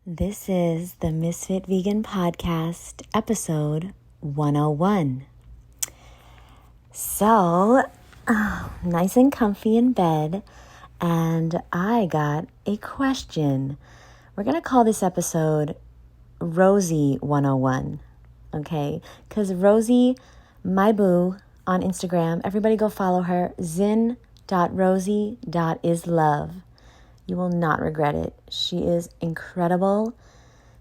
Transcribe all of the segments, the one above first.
This is the Ms.FitVegan podcast, episode 101. So, nice and comfy in bed, and I got a question. We're going to call this episode Rosie 101, okay? Because Rosie, my boo, on Instagram, everybody go follow her, zin.rosie.islove. You will not regret it. She is incredible.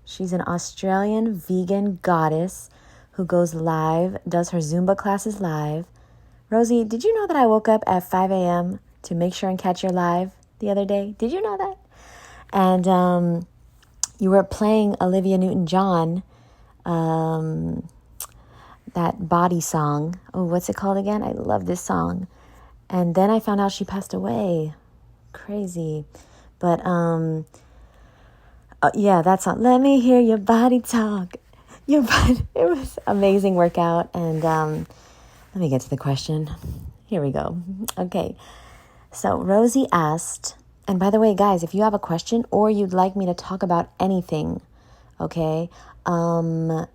She's an Australian vegan goddess who goes live, does her Zumba classes live. Rosie, did you know that I woke up at 5 a.m. to make sure and catch your live the other day? Did you know that? And you were playing Olivia Newton-John, that body song. Oh, what's it called again? I love this song. And then I found out she passed away. Crazy. But, yeah, that song, Let Me Hear Your Body Talk. Your body, it was amazing workout. And let me get to the question. Here we go. Okay. So Rosie asked, and by the way, guys, if you have a question or you'd like me to talk about anything, okay, send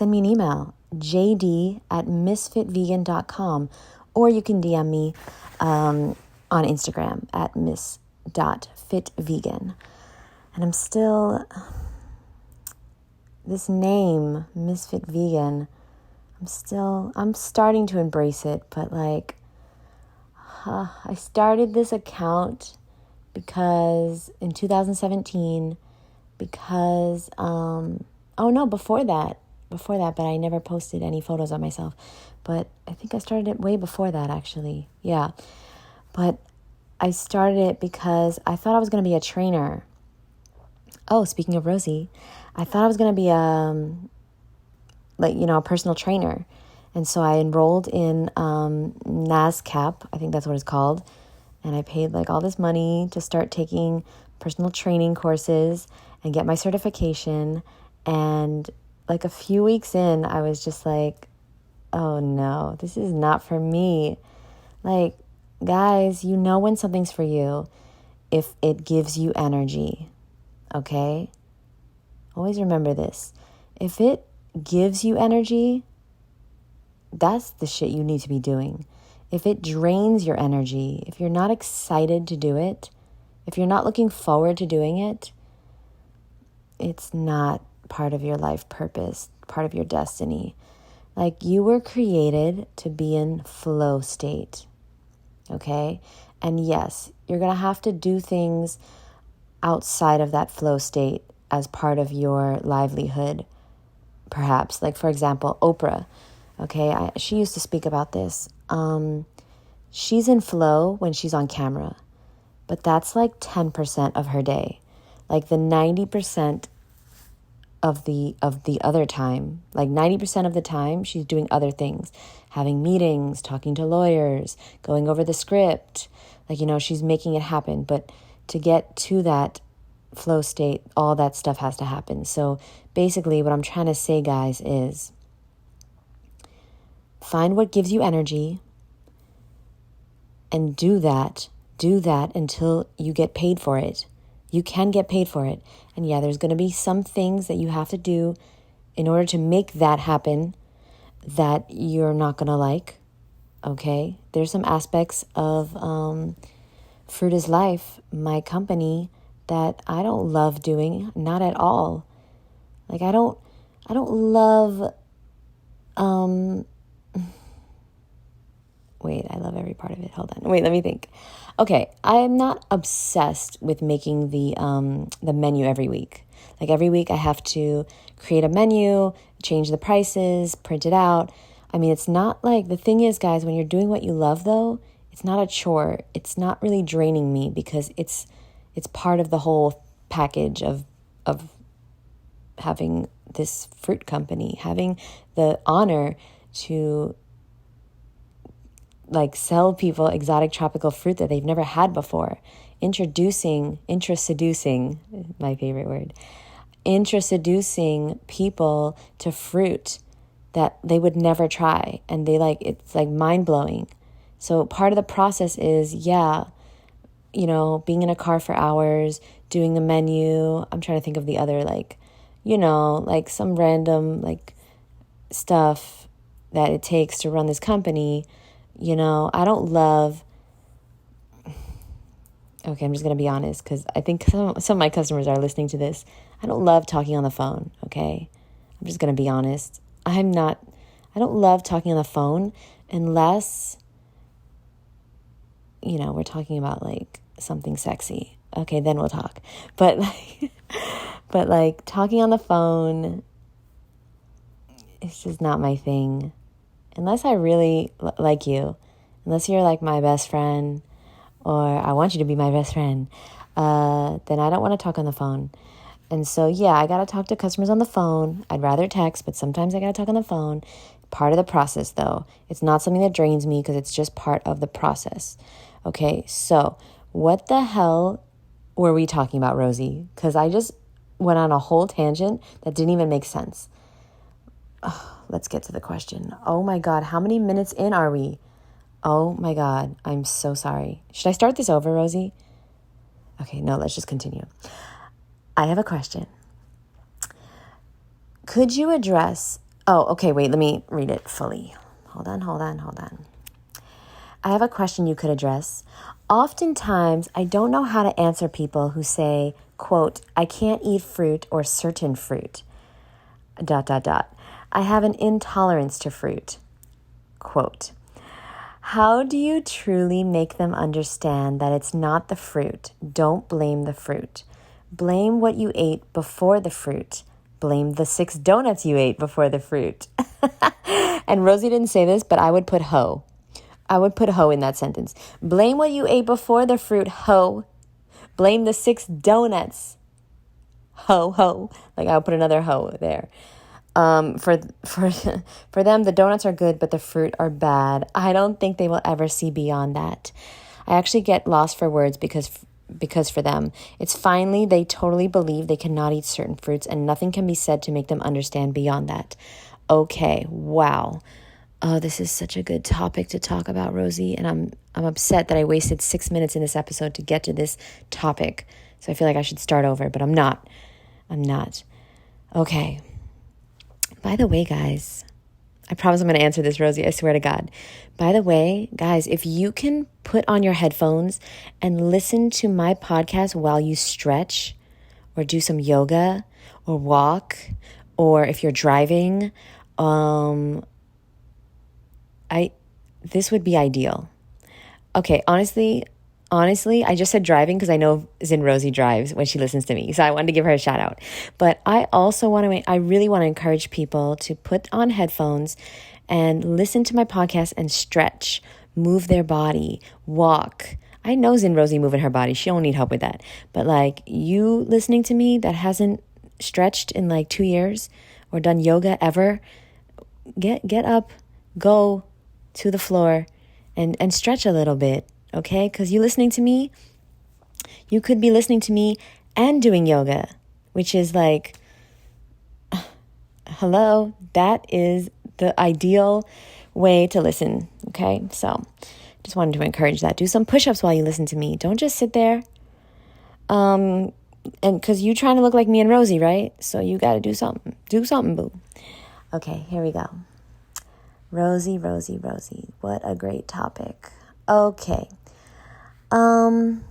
me an email, jd@misfitvegan.com, or you can DM me on Instagram at miss.fitvegan. And I'm still, this name, Ms.FitVegan, I'm starting to embrace it, but like, I started this account because in 2017, because, before that, but I never posted any photos of myself. But I think I started it way before that, actually. Yeah. But I started it because I thought I was going to be a trainer. Oh, speaking of Rosie, I thought I was going to be a personal trainer. And so I enrolled in NASCAP, I think that's what it's called. And I paid like all this money to start taking personal training courses and get my certification. And like a few weeks in, I was just like, oh no, this is not for me. Like, guys, you know when something's for you if it gives you energy, okay? Always remember this. If it gives you energy, that's the shit you need to be doing. If it drains your energy, if you're not excited to do it, if you're not looking forward to doing it, it's not part of your life purpose, part of your destiny. Like, you were created to be in flow state, okay? And yes, you're going to have to do things outside of that flow state as part of your livelihood, perhaps. Like, for example, Oprah, okay? She used to speak about this. She's in flow when she's on camera, but that's like 10% of her day. Like the 90% of the other time, like 90% of the time, she's doing other things, having meetings, talking to lawyers, going over the script. Like, she's making it happen. But to get to that flow state, all that stuff has to happen. So basically what I'm trying to say, guys, is find what gives you energy and do that until you get paid for it. You can get paid for it. And yeah, there's going to be some things that you have to do in order to make that happen that you're not going to like, okay? There's some aspects of Fruit is Life, my company, that I don't love doing, not at all. Like, I don't love, wait, I love every part of it. Hold on. Wait, let me think. Okay, I'm not obsessed with making the menu every week. Like, every week I have to create a menu, change the prices, print it out. I mean, it's not like, the thing is, guys, when you're doing what you love, though, it's not a chore. It's not really draining me because it's part of the whole package of having this fruit company, having the honor to like sell people exotic tropical fruit that they've never had before. Introducing, my favorite word, introducing people to fruit that they would never try. And it's like mind blowing. So part of the process is, being in a car for hours, doing the menu. I'm trying to think of the other, some random, stuff that it takes to run this company. I don't love... Okay, I'm just going to be honest because I think some of my customers are listening to this. I don't love talking on the phone, okay? I'm just going to be honest. I don't love talking on the phone unless, we're talking about something sexy. Okay, then we'll talk. But talking on the phone, it's just not my thing. Unless I really like you, unless you're my best friend, or I want you to be my best friend, then I don't want to talk on the phone. And so, yeah, I got to talk to customers on the phone. I'd rather text, but sometimes I got to talk on the phone. Part of the process, though. It's not something that drains me because it's just part of the process. Okay, so what the hell were we talking about, Rosie? Because I just went on a whole tangent that didn't even make sense. Let's get to the question. Oh, my God, how many minutes in are we? Oh my God, I'm so sorry. Should I start this over, Rosie? Okay, no, let's just continue. I have a question. Could you address... Oh, okay, wait, let me read it fully. Hold on. I have a question you could address. Oftentimes, I don't know how to answer people who say, quote, I can't eat fruit or certain fruit, ... I have an intolerance to fruit, quote. How do you truly make them understand that it's not the fruit? Don't blame the fruit. Blame what you ate before the fruit. Blame the 6 donuts you ate before the fruit. And Rosie didn't say this, but I would put ho. I would put ho in that sentence. Blame what you ate before the fruit, ho. Blame the 6 donuts. Ho, ho. I'll put another ho there. For them, the donuts are good, but the fruit are bad. I don't think they will ever see beyond that. I actually get lost for words because for them, it's finally they totally believe they cannot eat certain fruits and nothing can be said to make them understand beyond that. Okay, wow. Oh, this is such a good topic to talk about, Rosie, and I'm upset that I wasted 6 minutes in this episode to get to this topic. So I feel like I should start over, but I'm not. Okay. By the way, guys, I promise I'm going to answer this, Rosie. I swear to God. By the way, guys, if you can put on your headphones and listen to my podcast while you stretch or do some yoga or walk, or if you're driving, this would be ideal. Okay, honestly, I just said driving because I know Zin Rosie drives when she listens to me. So I wanted to give her a shout out. But I really want to encourage people to put on headphones and listen to my podcast and stretch, move their body, walk. I know Zin Rosie moving her body. She don't need help with that. But you listening to me that hasn't stretched in 2 years or done yoga ever, get up, go to the floor and stretch a little bit. Okay, because you listening to me, you could be listening to me and doing yoga, which is hello, that is the ideal way to listen. Okay, so just wanted to encourage that. Do some push-ups while you listen to me. Don't just sit there. And because you trying to look like me and Rosie, right? So you got to do something. Do something, boo. Okay, here we go. Rosie. What a great topic. Okay. When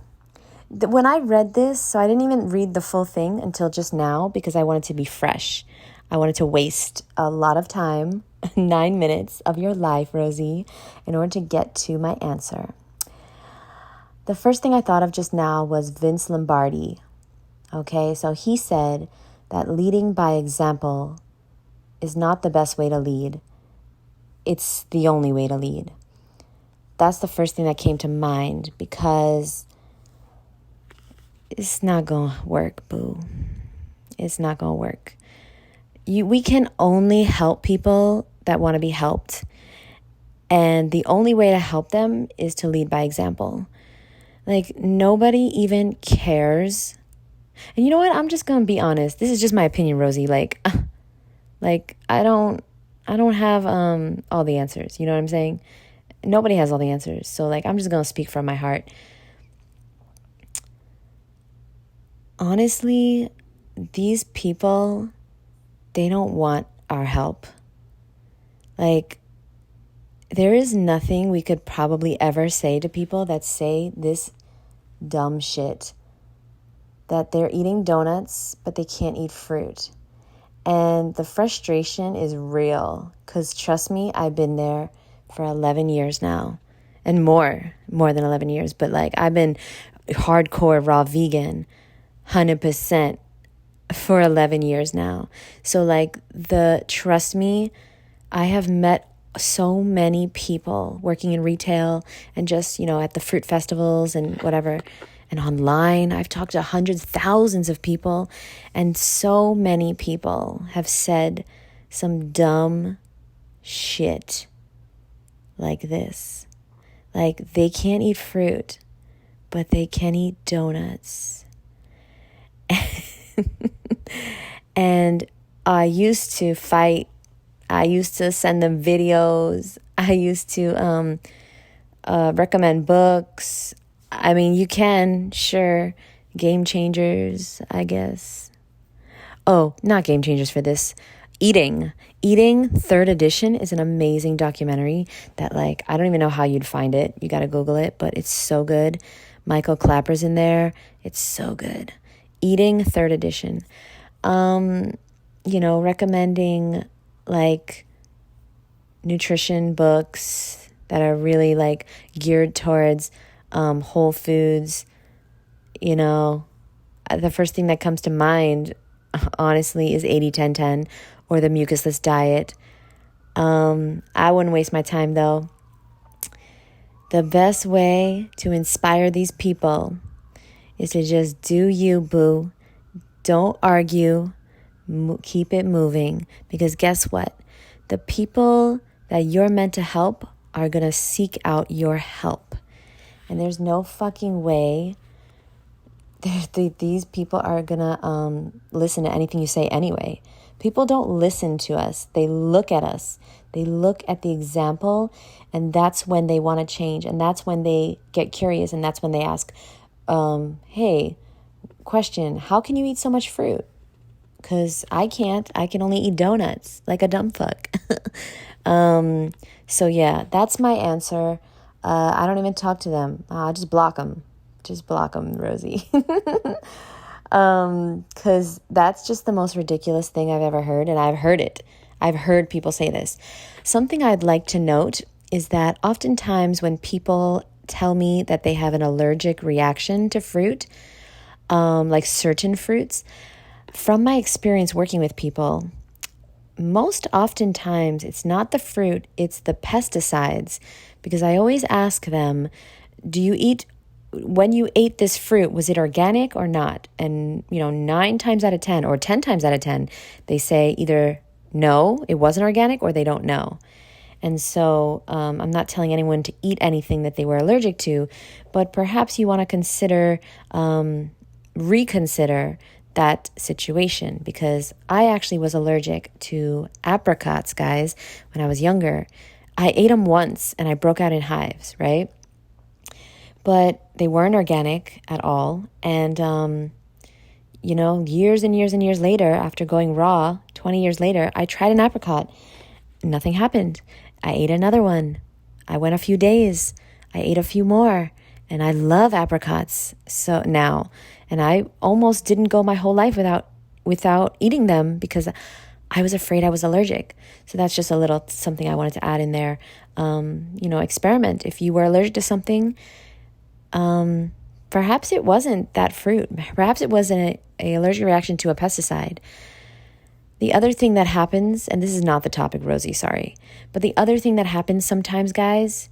I read this, so I didn't even read the full thing until just now because I wanted to be fresh. I wanted to waste a lot of time, 9 minutes of your life, Rosie, in order to get to my answer. The first thing I thought of just now was Vince Lombardi. Okay, so he said that leading by example is not the best way to lead. It's the only way to lead. That's the first thing that came to mind because it's not going to work, boo. It's not going to work. We can only help people that want to be helped. And the only way to help them is to lead by example. Nobody even cares. And you know what? I'm just going to be honest. This is just my opinion, Rosie. I don't have all the answers. You know what I'm saying? Nobody has all the answers. So I'm just going to speak from my heart. honestly, these people, they don't want our help. Like, there is nothing we could probably ever say to people that say this dumb shit. That they're eating donuts, but they can't eat fruit. And the frustration is real. Because trust me, I've been there for 11 years now. And more than 11 years. But like, I've been hardcore raw vegan, 100% for 11 years now. So like, trust me, I have met so many people working in retail and just, at the fruit festivals and whatever, and online. I've talked to hundreds, thousands of people, and so many people have said some dumb shit like this. Like, they can't eat fruit, but they can eat donuts. And I used to fight. I used to send them videos. I used to recommend books. I mean, you can, sure. Game Changers, I guess. Oh, not Game Changers for this. Eating, third edition is an amazing documentary that, like, I don't even know how you'd find it. You got to Google it, but it's so good. Michael Clapper's in there. It's so good. Eating, third edition. Recommending, like, nutrition books that are really, like, geared towards whole foods. The first thing that comes to mind, honestly, is 80-10-10 or the mucusless diet. I wouldn't waste my time, though. The best way to inspire these people is to just do you, boo. Don't argue. Keep it moving. Because guess what? The people that you're meant to help are going to seek out your help. And there's no fucking way these people are going to listen to anything you say anyway. People don't listen to us. They look at us. They look at the example, and that's when they want to change. And that's when they get curious, and that's when they ask, hey, question, how can you eat so much fruit? Because I can't. I can only eat donuts like a dumb fuck. So yeah, that's my answer. I don't even talk to them. Just block them. Just block them, Rosie. Because that's just the most ridiculous thing I've ever heard, and I've heard it. I've heard people say this. Something I'd like to note is that oftentimes when people tell me that they have an allergic reaction to fruit, like certain fruits, from my experience working with people, most oftentimes it's not the fruit, it's the pesticides. Because I always ask them, when you ate this fruit, was it organic or not? And, 9 times out of 10 or 10 times out of 10, they say either no, it wasn't organic, or they don't know. And so I'm not telling anyone to eat anything that they were allergic to, but perhaps you want to reconsider that situation, because I actually was allergic to apricots, guys, when I was younger. I ate them once and I broke out in hives, right? But they weren't organic at all. And, years and years and years later, after going raw, 20 years later, I tried an apricot. Nothing happened. I ate another one. I went a few days. I ate a few more. And I love apricots so now. And I almost didn't go my whole life without eating them because I was afraid I was allergic. So that's just a little something I wanted to add in there. Experiment. If you were allergic to something, perhaps it wasn't that fruit. Perhaps it was an allergic reaction to a pesticide. The other thing that happens, and this is not the topic, Rosie, sorry, but the other thing that happens sometimes, guys,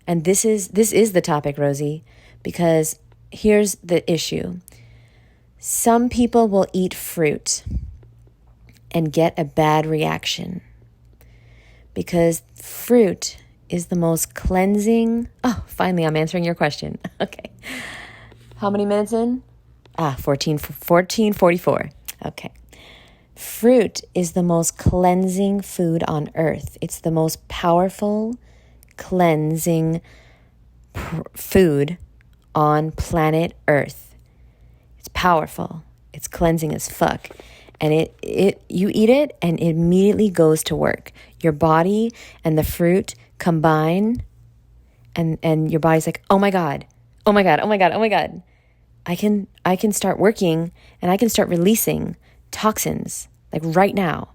and this is the topic, Rosie, because here's the issue. Some people will eat fruit and get a bad reaction because fruit is the most cleansing. Oh, finally, I'm answering your question. Okay. How many minutes in? 14:44. Okay. Fruit is the most cleansing food on earth. It's the most powerful cleansing food on planet Earth. It's powerful. It's cleansing as fuck. And you eat it and it immediately goes to work. Your body and the fruit combine and your body's like, oh my God, oh my God, oh my God, oh my God. I can start working and I can start releasing toxins like right now.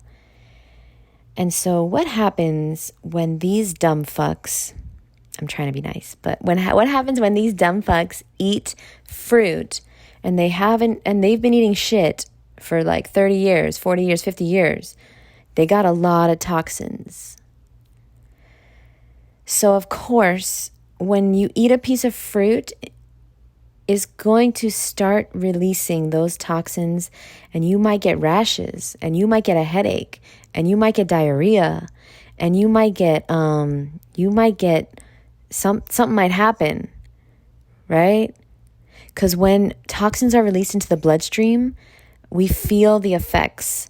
And so what happens when these dumb fucks, I'm trying to be nice, but what happens when these dumb fucks eat fruit and they've been eating shit for like 30 years, 40 years, 50 years. They got a lot of toxins. So of course, when you eat a piece of fruit, is going to start releasing those toxins, and you might get rashes, and you might get a headache, and you might get diarrhea, and you might get something might happen, right? Because when toxins are released into the bloodstream, we feel the effects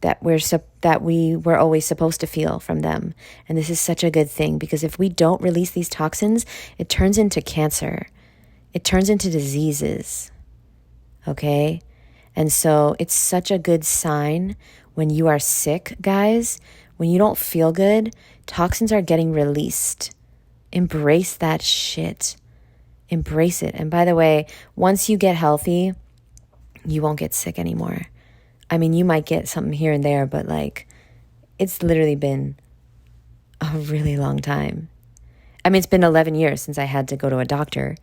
that we were always supposed to feel from them. And this is such a good thing, because if we don't release these toxins, it turns into cancer. It turns into diseases, okay? And so it's such a good sign when you are sick, guys. When you don't feel good, toxins are getting released. Embrace that shit. Embrace it. And by the way, once you get healthy, you won't get sick anymore. I mean, you might get something here and there, but like, it's literally been a really long time. I mean, it's been 11 years since I had to go to a doctor,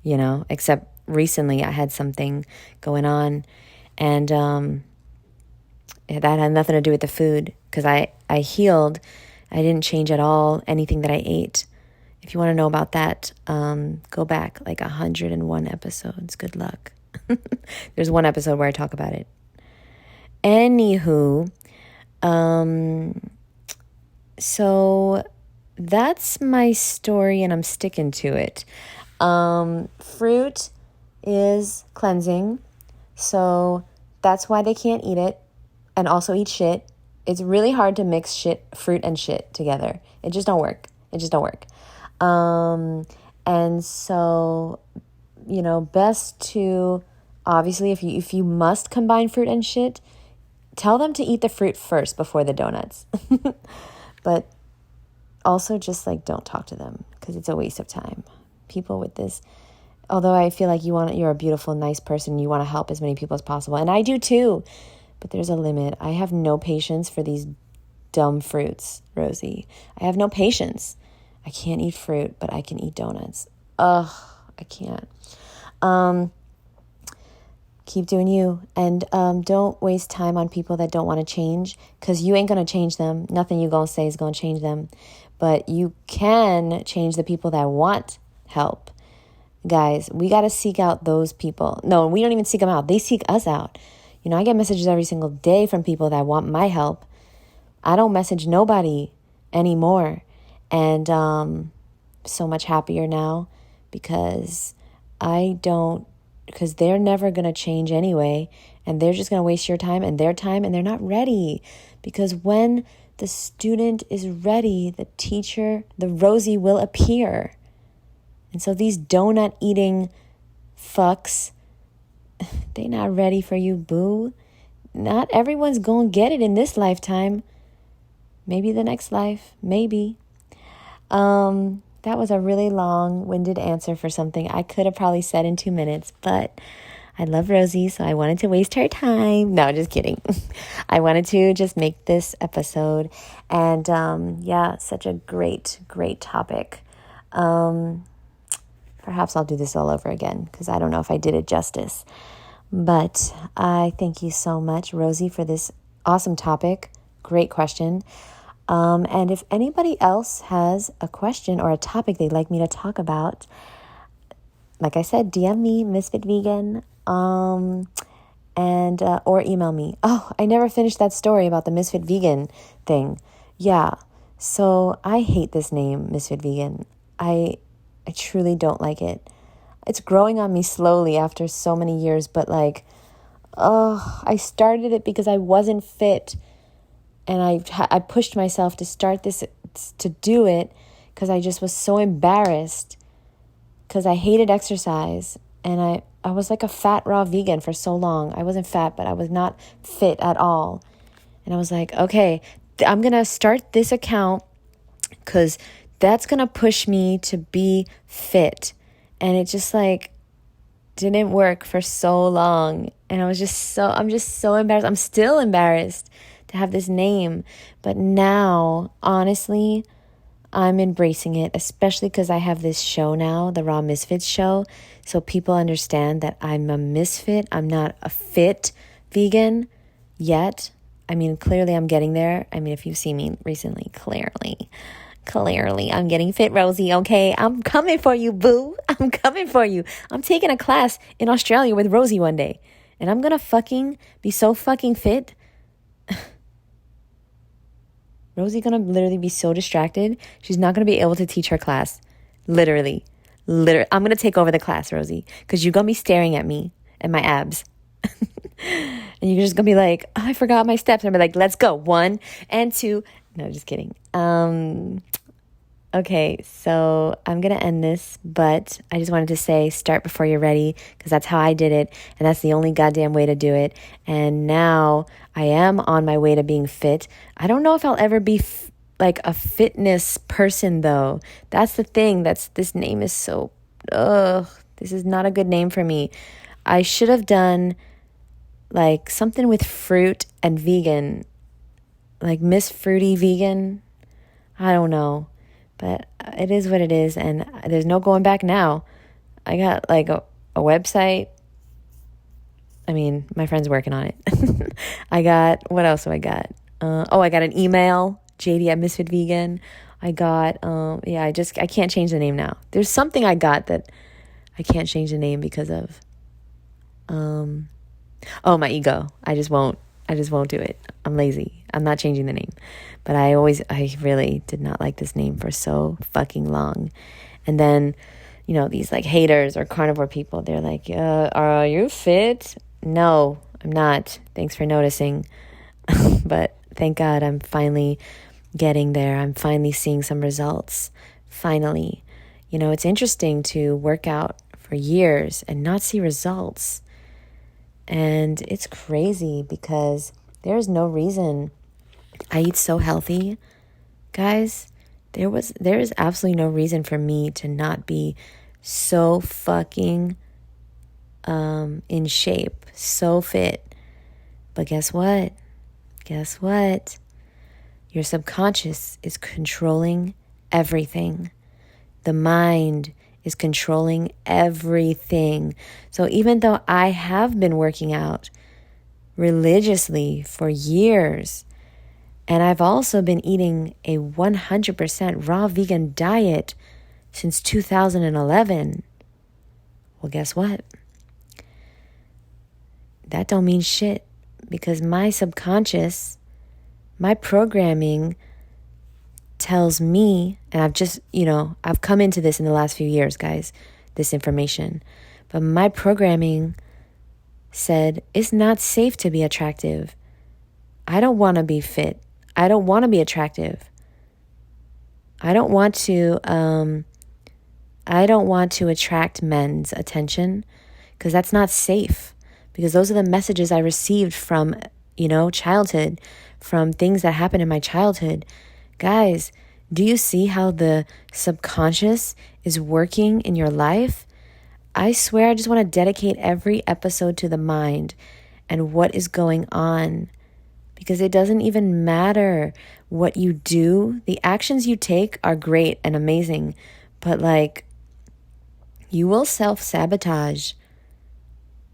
except recently I had something going on, and that had nothing to do with the food, because I healed. I didn't change at all anything that I ate. If you want to know about that, go back like 101 episodes. Good luck. There's one episode where I talk about it. Anywho, so that's my story, and I'm sticking to it. Fruit is cleansing, so that's why they can't eat it and also eat shit. It's really hard to mix fruit and shit together. It just don't work. And so, best to, obviously, if you must combine fruit and shit, tell them to eat the fruit first before the donuts. But also just like, don't talk to them, because it's a waste of time. People with this, although I feel like you're a beautiful, nice person, you want to help as many people as possible. And I do too, but there's a limit. I have no patience for these dumb fruits, Rosie. I have no patience. I can't eat fruit, but I can eat donuts. Ugh, I can't. Keep doing you, and don't waste time on people that don't want to change, because you ain't going to change them. Nothing you going to say is going to change them, but you can change the people that want help. Guys, we got to seek out those people. No, we don't even seek them out. They seek us out. I get messages every single day from people that want my help. I don't message nobody anymore, and so much happier now, because they're never going to change anyway, and they're just going to waste your time, and they're not ready. Because when the student is ready, the teacher, the Rosie will appear. And so these donut eating fucks, they not ready for you, boo. Not everyone's going to get it in this lifetime. Maybe the next life, maybe. That was a really long-winded answer for something I could have probably said in 2 minutes, but I love Rosie, so I wanted to waste her time. No, just kidding. I wanted to just make this episode, and such a great, great topic. Perhaps I'll do this all over again, because I don't know if I did it justice. But I thank you so much, Rosie, for this awesome topic. Great question. And if anybody else has a question or a topic they'd like me to talk about, like I said, DM me, Ms.FitVegan, or email me. Oh, I never finished that story about the Ms.FitVegan thing. Yeah, so I hate this name, Ms.FitVegan. I truly don't like it. It's growing on me slowly after so many years, but I started it because I wasn't fit. And I pushed myself to start this, to do it, because I just was so embarrassed, because I hated exercise. And I was like a fat raw vegan for so long. I wasn't fat, but I was not fit at all. And I was like, okay, I'm going to start this account because that's going to push me to be fit. And it just like didn't work for so long. And I'm just so embarrassed. I'm still embarrassed to have this name. But now, honestly, I'm embracing it, especially because I have this show now, the Raw Misfits show. So people understand that I'm a misfit. I'm not a fit vegan yet. I mean, clearly I'm getting there. I mean, if you've seen me recently, clearly I'm getting fit, Rosie, okay? I'm coming for you, boo. I'm coming for you. I'm taking a class in Australia with Rosie one day. And I'm going to fucking be so fucking fit. Rosie going to literally be so distracted. She's not going to be able to teach her class. Literally. I'm going to take over the class, Rosie. Because you're going to be staring at me and my abs. And you're just going to be like, oh, I forgot my steps. And I'll be like, let's go. 1 and 2. No, just kidding. Okay, so I'm going to end this, but I just wanted to say start before you're ready because that's how I did it, and that's the only goddamn way to do it. And now I am on my way to being fit. I don't know if I'll ever be like a fitness person, though. That's the thing. This name is so, this is not a good name for me. I should have done like something with fruit and vegan, like Miss Fruity Vegan. I don't know. But it is what it is, and there's no going back now. I got like a website. I mean, my friend's working on it. What else do I got? I got an email, JD at Ms.FitVegan. I got, I can't change the name now. There's something I got that I can't change the name because of, my ego. I just won't do it. I'm lazy. I'm not changing the name. But I really did not like this name for so fucking long. And then, these like haters or carnivore people, they're like, are you fit? No, I'm not. Thanks for noticing. But thank God I'm finally getting there. I'm finally seeing some results. Finally. It's interesting to work out for years and not see results. And it's crazy because there's no reason. I eat so healthy, guys. There is absolutely no reason for me to not be so fucking in shape, so fit. But guess what? Your subconscious is controlling everything. The mind is controlling everything. So even though I have been working out religiously for years, and I've also been eating a 100% raw vegan diet since 2011. Well, guess what? That don't mean shit because my subconscious, my programming tells me, and I've come into this in the last few years, guys, this information, but my programming said it's not safe to be attractive. I don't want to be fit. I don't want to be attractive. I don't want to attract men's attention because that's not safe. Because those are the messages I received from, childhood, from things that happened in my childhood. Guys, do you see how the subconscious is working in your life? I swear I just want to dedicate every episode to the mind and what is going on. Because it doesn't even matter what you do. The actions you take are great and amazing. But you will self-sabotage.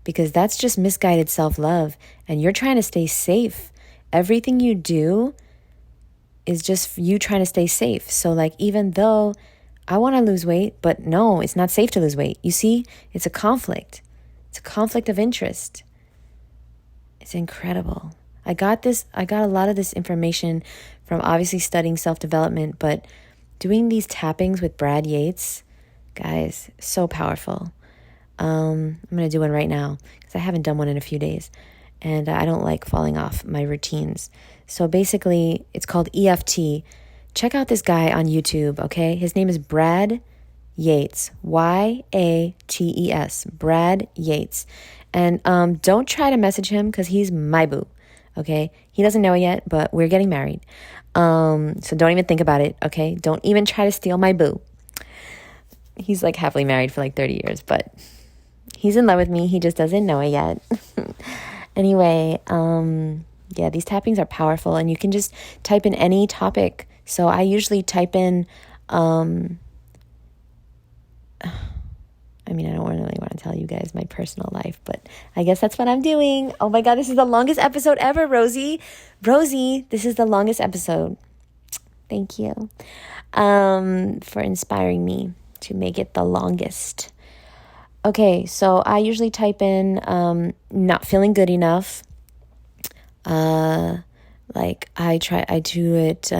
Because that's just misguided self-love. And you're trying to stay safe. Everything you do is just you trying to stay safe. So even though I want to lose weight, but no, it's not safe to lose weight. You see, it's a conflict. It's a conflict of interest. It's incredible. I got a lot of this information from obviously studying self-development, but doing these tappings with Brad Yates, guys, so powerful. I'm going to do one right now because I haven't done one in a few days and I don't like falling off my routines. So basically it's called EFT. Check out this guy on YouTube, okay? His name is Brad Yates, Yates, Brad Yates. And don't try to message him because he's my boo, okay? He doesn't know it yet, but we're getting married. So don't even think about it, okay? Don't even try to steal my boo. He's like happily married for like 30 years, but he's in love with me. He just doesn't know it yet. Anyway, yeah, these tappings are powerful, and you can just type in any topic. So I usually type in, I mean, I don't really want to tell you guys my personal life, but I guess that's what I'm doing. Oh my God, this is the longest episode ever, Rosie. Rosie, this is the longest episode. Thank you for inspiring me to make it the longest. Okay, so I usually type in not feeling good enough. Like I do it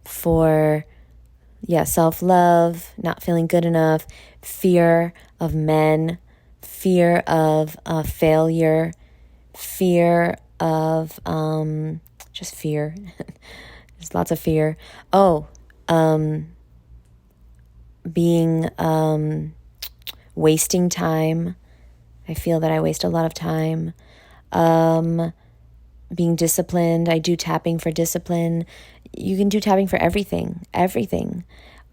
for self-love, not feeling good enough, fear of men, fear of failure, fear of just fear. There's lots of fear. Being wasting time. I feel that I waste a lot of time. Being disciplined. I do tapping for discipline. You can do tapping for everything.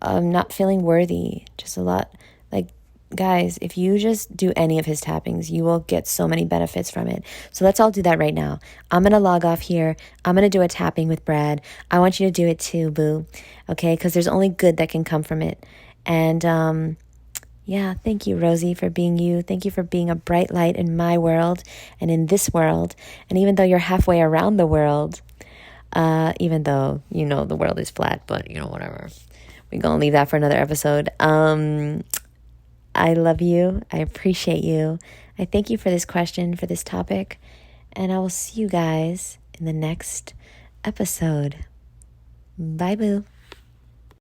Not feeling worthy. Just a lot. Like, guys, if you just do any of his tappings, you will get so many benefits from it. So let's all do that right now. I'm going to log off here. I'm going to do a tapping with Brad. I want you to do it too, boo. Okay? Because there's only good that can come from it. And, yeah, thank you, Rosie, for being you. Thank you for being a bright light in my world and in this world. And even though you're halfway around the world, even though, the world is flat, but, whatever. We're going to leave that for another episode. I love you. I appreciate you. I thank you for this question, for this topic. And I will see you guys in the next episode. Bye, boo.